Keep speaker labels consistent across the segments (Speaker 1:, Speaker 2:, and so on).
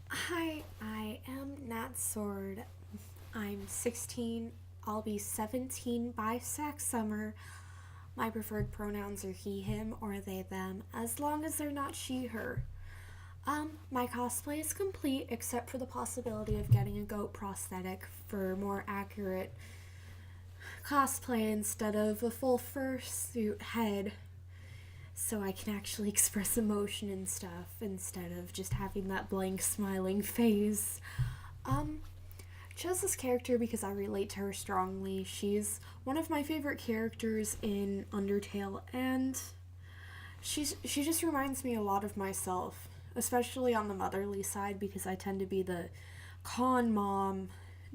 Speaker 1: Hi, I am Nat Sword. I'm 16. I'll be 17 by Sac Summer. My preferred pronouns are he, him, or they, them, as long as they're not she, her. My cosplay is complete except for the possibility of getting a goat prosthetic for more accurate cosplay instead of a full fursuit head so I can actually express emotion and stuff instead of just having that blank smiling face. Um, chose this character because I relate to her strongly. She's one of my favorite characters in Undertale, and she just reminds me a lot of myself, especially on the motherly side because I tend to be the con mom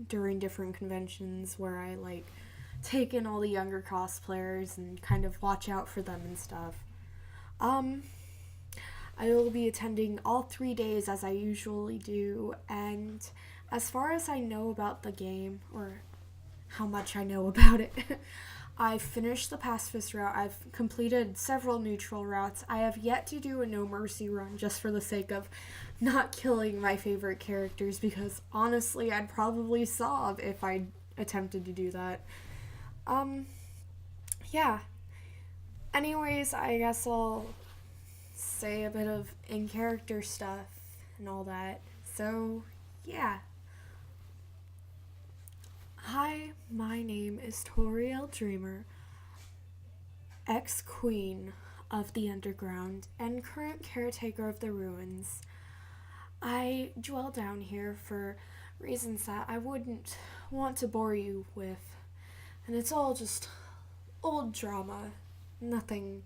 Speaker 1: during different conventions where I take in all the younger cosplayers and kind of watch out for them and stuff. Um, I will be attending all 3 days as I usually do, and as far as I know about the game, or how much I know about it, I've finished the pacifist route, I've completed several neutral routes, I have yet to do a no mercy run just for the sake of not killing my favorite characters, because honestly, I'd probably sob if I attempted to do that. Um, yeah. Anyways, I guess I'll say a bit of in character stuff and all that. So, yeah. Hi, my name is Toriel Dreamer, ex queen of the underground and current caretaker of the ruins. I dwell down here for reasons that I wouldn't want to bore you with, and it's all just old drama. Nothing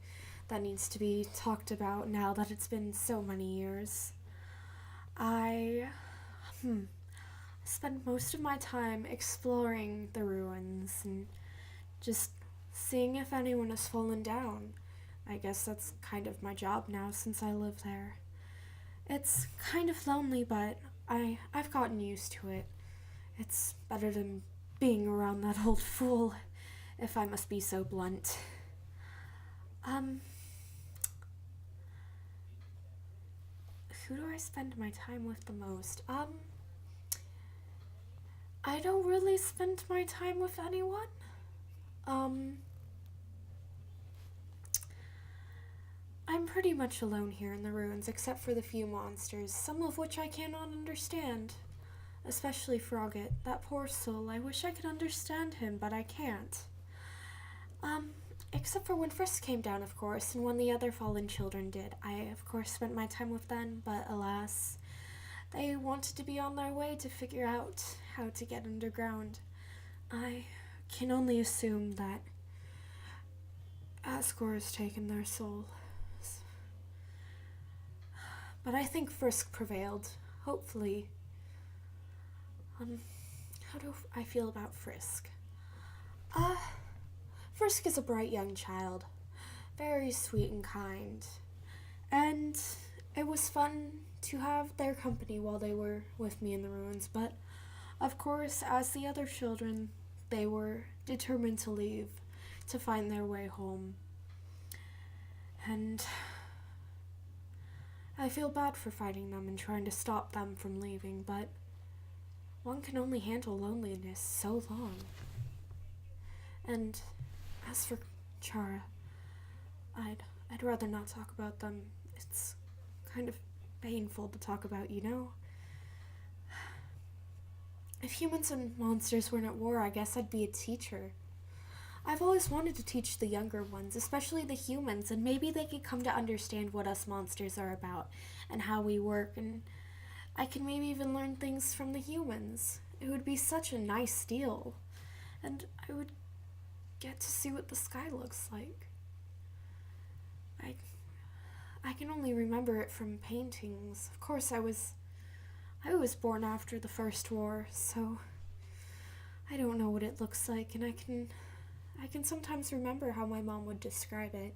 Speaker 1: that needs to be talked about now that it's been so many years. I spend most of my time exploring the ruins and just seeing if anyone has fallen down. I guess that's kind of my job now since I live there. It's kind of lonely, but I've gotten used to it. It's better than being around that old fool, if I must be so blunt. Um, who do I spend my time with the most? I don't really spend my time with anyone. Um, I'm pretty much alone here in the ruins, except for the few monsters, some of which I cannot understand. Especially Frogget, that poor soul. I wish I could understand him, but I can't. Um, except for when Frisk came down, of course, and when the other fallen children did. I, of course, spent my time with them, but alas, they wanted to be on their way to figure out how to get underground. I can only assume that Asgore has taken their soul. But I think Frisk prevailed. Hopefully. How do I feel about Frisk? Uh, Frisk is a bright young child. Very sweet and kind. And it was fun to have their company while they were with me in the ruins, but of course, as the other children, they were determined to leave, to find their way home. And I feel bad for fighting them and trying to stop them from leaving, but one can only handle loneliness so long. And as for Chara, I'd rather not talk about them. It's kind of painful to talk about, you know? If humans and monsters weren't at war, I guess I'd be a teacher. I've always wanted to teach the younger ones, especially the humans, and maybe they could come to understand what us monsters are about and how we work, and I could maybe even learn things from the humans. It would be such a nice deal, and I would get to see what the sky looks like. I I can only remember it from paintings. Of course, I was born after the First War, so I don't know what it looks like, and I can sometimes remember how my mom would describe it.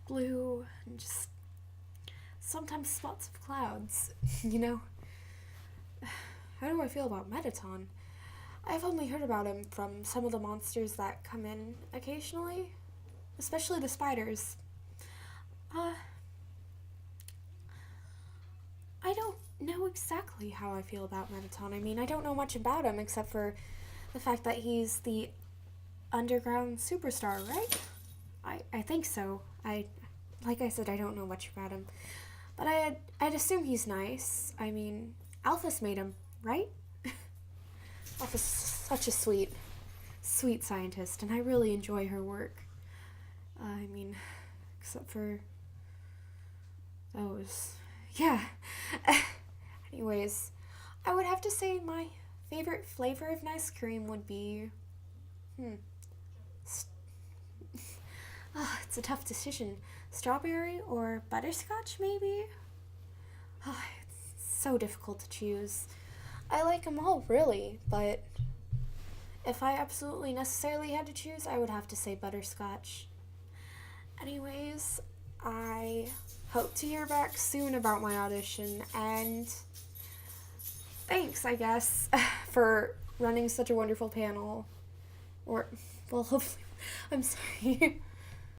Speaker 1: Blue and just sometimes spots of clouds, you know? How do I feel about Metaton? I've only heard about him from some of the monsters that come in occasionally, especially the spiders. Uh, know exactly how I feel about Mettaton. I mean, I don't know much about him except for the fact that he's the underground superstar, right? I think so. Like I said, I don't know much about him. But I'd assume he's nice. I mean, Alphys made him, right? Alphys is such a sweet scientist, and I really enjoy her work. I mean, except for those. Yeah. Anyways, I would have to say my favorite flavor of ice cream would be... it's a tough decision. Strawberry or butterscotch, maybe? It's so difficult to choose. I like them all, really, but if I absolutely necessarily had to choose, I would have to say butterscotch. Anyways, I hope to hear back soon about my audition, and thanks, I guess, for running such a wonderful panel. Or, well, hopefully, I'm sorry.